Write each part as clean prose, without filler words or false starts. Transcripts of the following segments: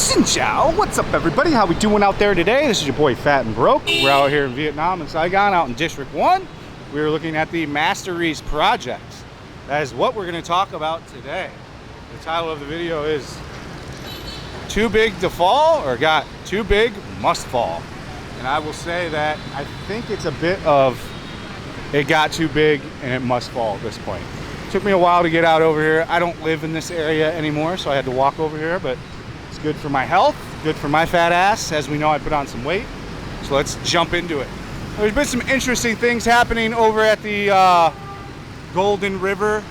Xin chào, what's up everybody? How we doing out there today? This is your boy Fat and Broke. We're out here in Vietnam, in Saigon, out in District 1. We're looking at the MASTERISE project. That is what we're going to talk about today. The title of the video is Too Big to Fall, or Got Too Big, Must Fall. And I will say that I think it's a bit of it got too big and it must fall at this point. It took me a while to get out over here. I don't live in this area anymore, so I had to walk over here, but it's good for my health, good for my fat ass. As we know, I put on some weight, so let's jump into it. There's been some interesting things happening over at the Golden River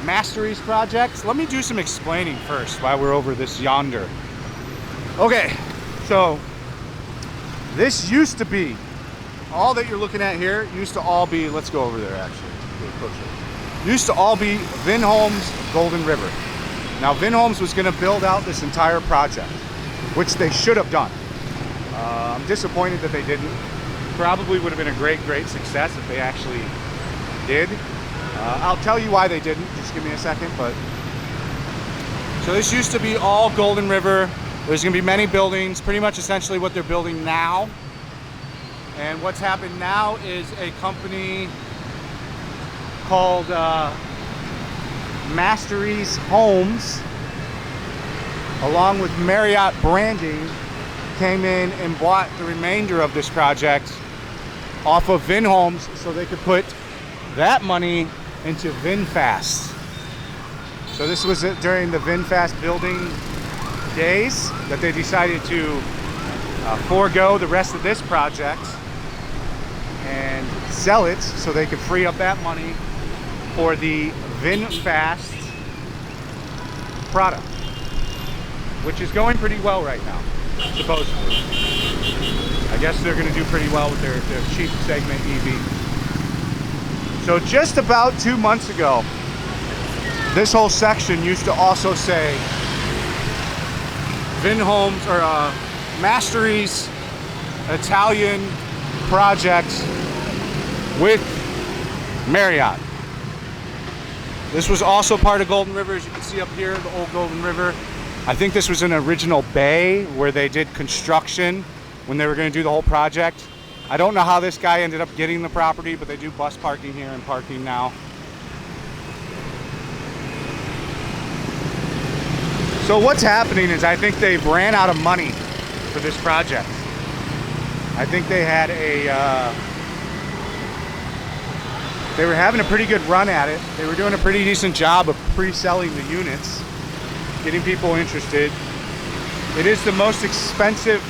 MASTERISE project. Let me do some explaining first while we're over this yonder. Okay, so this used to be, all that you're looking at here used to all be, let's go over there actually, get closer. Used to all be Vinhomes Golden River. Now Vinhomes was gonna build out this entire project, which they should have done. I'm disappointed that they didn't. Probably would have been a great success if they actually did. I'll tell you why they didn't, just give me a second. But so this used to be all Golden River. There's gonna be many buildings, pretty much essentially what they're building now. And what's happened now is a company called MASTERISE Homes, along with Marriot branding, came in and bought the remainder of this project off of Vinhomes so they could put that money into VinFast. So this was during the VinFast building days that they decided to forego the rest of this project and sell it so they could free up that money for the VinFast product, which is going pretty well right now, supposedly. I guess they're going to do pretty well with their cheap segment EV. So just about 2 months ago, this whole section used to also say Vinhomes, or MASTERISE Italian project with Marriott. This was also part of Golden River, as you can see up here, the old Golden River. I think this was an original bay where they did construction when they were going to do the whole project. I don't know how this guy ended up getting the property, but they do bus parking here and parking now. So what's happening is I think they've ran out of money for this project. I think they had they were having a pretty good run at it. They were doing a pretty decent job of pre-selling the units, getting people interested. It is the most expensive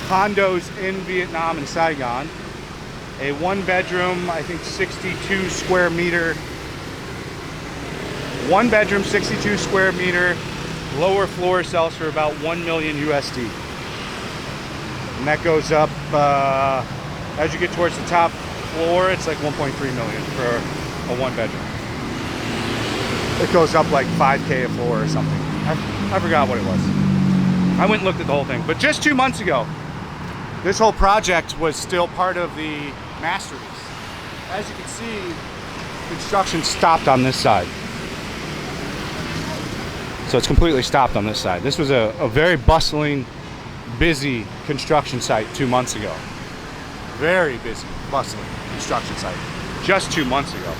condos in Vietnam and Saigon. A 1-bedroom, I think 62 square meter. 1 bedroom, 62 square meter, lower floor sells for about 1 million USD. And that goes up, as you get towards the top floor, it's like 1.3 million for a 1-bedroom. It goes up like 5K a floor or something. I forgot what it was. I went and looked at the whole thing. But just 2 months ago, this whole project was still part of the MASTERISE. As you can see, construction stopped on this side. So it's completely stopped on this side. This was a very bustling, busy construction site 2 months ago. Very busy, bustling construction site just 2 months ago.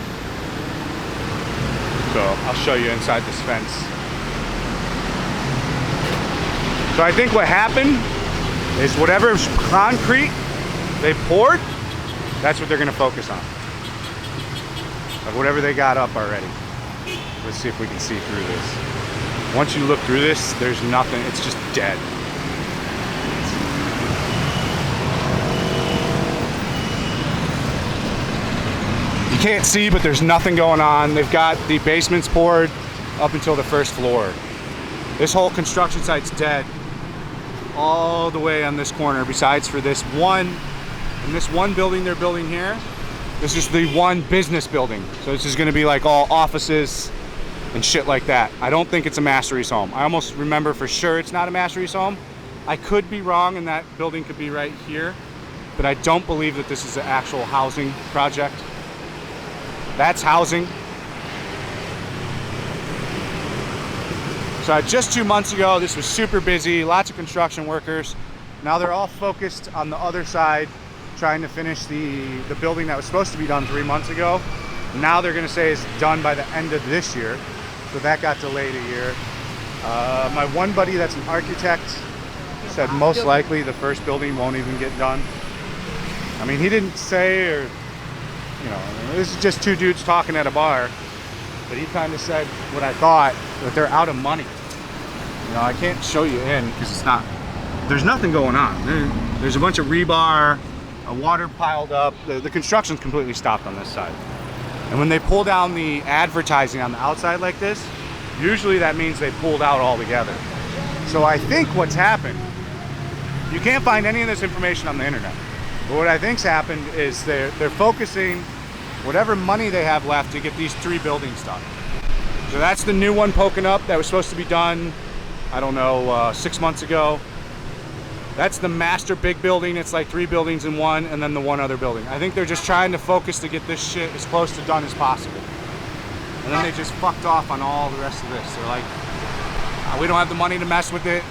So I'll show you inside this fence. So I think what happened is whatever concrete they poured, that's what they're going to focus on. Like whatever they got up already. Let's see if we can see through this. Once you look through this, there's nothing. It's just dead. You can't see, but there's nothing going on. They've got the basements poured up until the first floor. This whole construction site's dead all the way on this corner, besides for this one, and this one building they're building here. This is the one business building. So this is gonna be like all offices and shit like that. I don't think it's a MASTERISE home. I almost remember for sure it's not a MASTERISE home. I could be wrong, and that building could be right here, but I don't believe that this is an actual housing project. That's housing. So just 2 months ago, this was super busy, lots of construction workers. Now they're all focused on the other side, trying to finish the building that was supposed to be done 3 months ago. Now they're gonna say it's done by the end of this year. So that got delayed a year. My one buddy that's an architect said most likely the first building won't even get done. I mean, he didn't say, or, you know, this is just two dudes talking at a bar, but he kind of said what I thought, that they're out of money. You know, I can't show you in because it's not, there's nothing going on. There's a bunch of rebar, water piled up. The construction's completely stopped on this side. And when they pull down the advertising on the outside like this, usually that means they pulled out altogether. So I think what's happened, you can't find any of this information on the internet. But what I think's happened is they're focusing whatever money they have left to get these 3 buildings done. So that's the new one poking up that was supposed to be done, I don't know, 6 months ago. That's the master big building. It's like 3 buildings in one, and then the one other building. I think they're just trying to focus to get this shit as close to done as possible. And then they just fucked off on all the rest of this. They're like, we don't have the money to mess with it.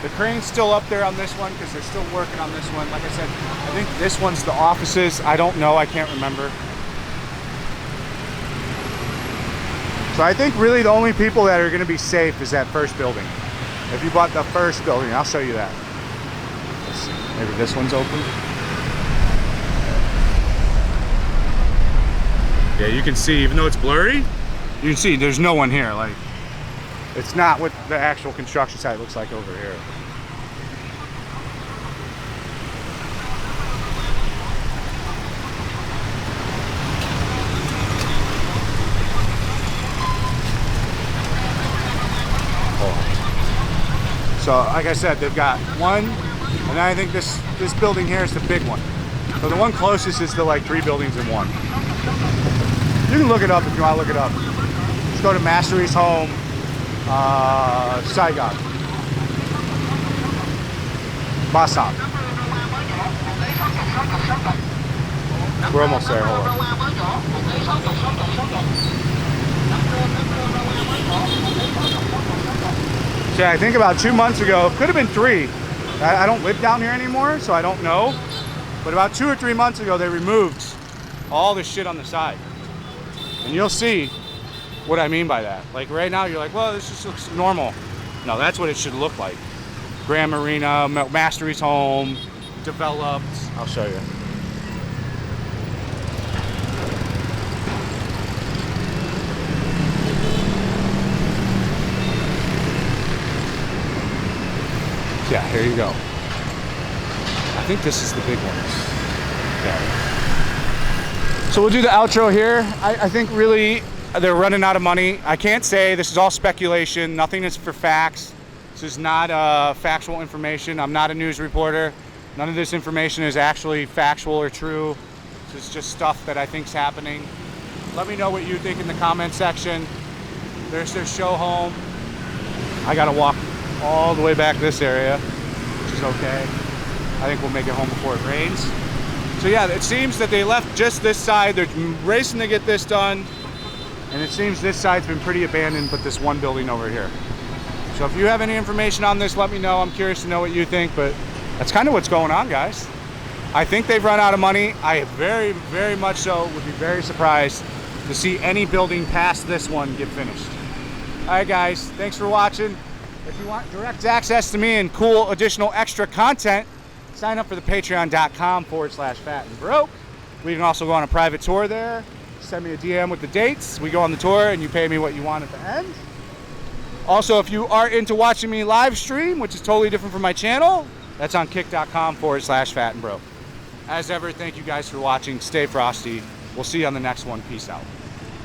The crane's still up there on this one because they're still working on this one. Like I said, I think this one's the offices. I don't know, I can't remember. So I think really the only people that are gonna be safe is that first building. If you bought the first building, I'll show you that. Let's see, maybe this one's open. Yeah, you can see, even though it's blurry, you can see there's no one here. Like, it's not what the actual construction site looks like over here. So, like I said, they've got one, and I think this building here is the big one. So the one closest is the like 3 buildings in one. You can look it up if you want to look it up. Just go to MASTERISE home, Saigon. Basan. We're almost there, hold on. So yeah, I think about 2 months ago, could have been 3. I don't live down here anymore, so I don't know. But about 2 or 3 months ago, they removed all this shit on the side. And you'll see what I mean by that. Like right now, you're like, well, this just looks normal. No, that's what it should look like. Grand Marina, MASTERISE home, developed. I'll show you. Yeah, here you go. I think this is the big one. Okay. So we'll do the outro here. I think really they're running out of money. I can't say, this is all speculation. Nothing is for facts. This is not factual information. I'm not a news reporter. None of this information is actually factual or true. This is just stuff that I think is happening. Let me know what you think in the comment section. There's their show home. I gotta walk all the way back this area, which is okay. I think we'll make it home before it rains. So yeah, it seems that they left just this side. They're racing to get this done. And it seems this side's been pretty abandoned, but this one building over here. So if you have any information on this, let me know. I'm curious to know what you think, but that's kind of what's going on, guys. I think they've run out of money. I very, very much so would be very surprised to see any building past this one get finished. All right, guys, thanks for watching. If you want direct access to me and cool additional extra content, sign up for the patreon.com/fatandbroke. We can also go on a private tour there. Send me a DM with the dates. We go on the tour and you pay me what you want at the end. Also, if you are into watching me live stream, which is totally different from my channel, that's on kick.com/fatandbroke. As ever, thank you guys for watching. Stay frosty. We'll see you on the next one. Peace out.